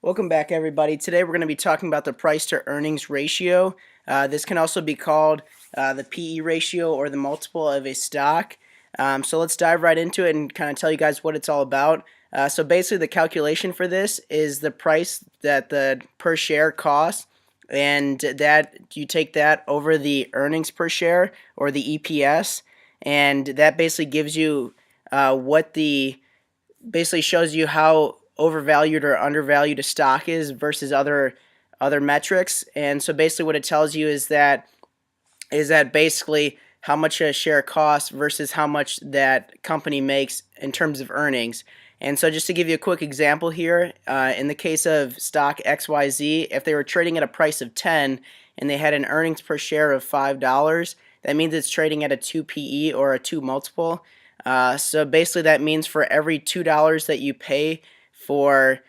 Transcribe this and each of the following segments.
Welcome back, everybody. Today we're going to be talking about the price to earnings ratio. This can also be called the PE ratio or the multiple of a stock. So let's dive right into it and kind of tell you guys what it's all about. So basically the calculation for this is the price that the per share costs, and that you take that over the earnings per share or the EPS, and that basically gives you basically shows you how overvalued or undervalued a stock is versus other metrics. And so basically what it tells you is that basically how much a share costs versus how much that company makes in terms of earnings. And so just to give you a quick example here, in the case of stock XYZ, if they were trading at a price of 10 and they had an earnings per share of $5, that means it's trading at a 2 PE or a 2 multiple. So basically that means for every $2 that you pay for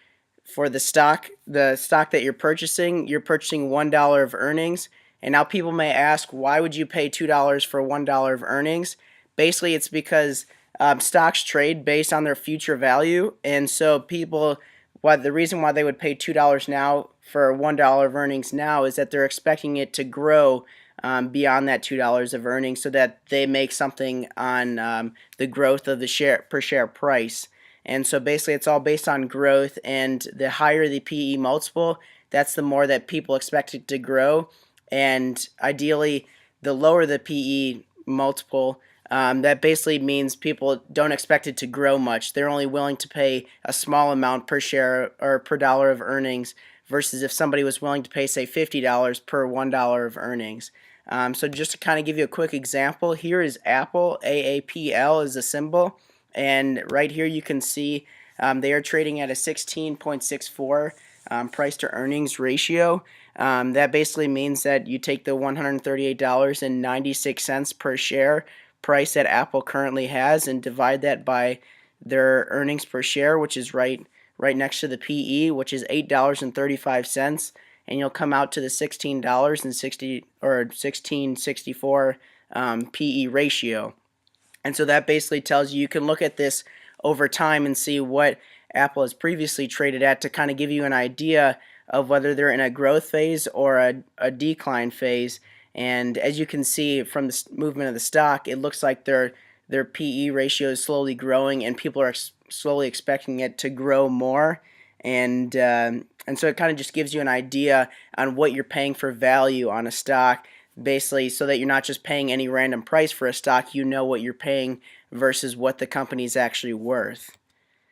the stock that you're purchasing $1 of earnings. And now people may ask, why would you pay $2 for $1 of earnings? Basically, it's because stocks trade based on their future value, and so the reason why they would pay $2 now for $1 of earnings now is that they're expecting it to grow beyond that $2 of earnings, so that they make something on the growth of the share per share price. And so basically it's all based on growth, and the higher the PE multiple, that's the more that people expect it to grow. And ideally, the lower the PE multiple, that basically means people don't expect it to grow much. They're only willing to pay a small amount per share or per dollar of earnings, versus if somebody was willing to pay, say, $50 per $1 of earnings. So just to kind of give you a quick example, here is Apple. AAPL is the symbol. And right here you can see they are trading at a 16.64 price to earnings ratio. That basically means that you take the $138.96 per share price that Apple currently has and divide that by their earnings per share, which is right next to the PE, which is $8.35, and you'll come out to the $16.64 PE ratio. And so that basically tells you can look at this over time and see what Apple has previously traded at to kind of give you an idea of whether they're in a growth phase or a decline phase. And as you can see from the movement of the stock, it looks like their PE ratio is slowly growing, and people are slowly expecting it to grow more. And so it kind of just gives you an idea on what you're paying for value on a stock, basically, so that you're not just paying any random price for a stock. You know what you're paying versus what the company is actually worth.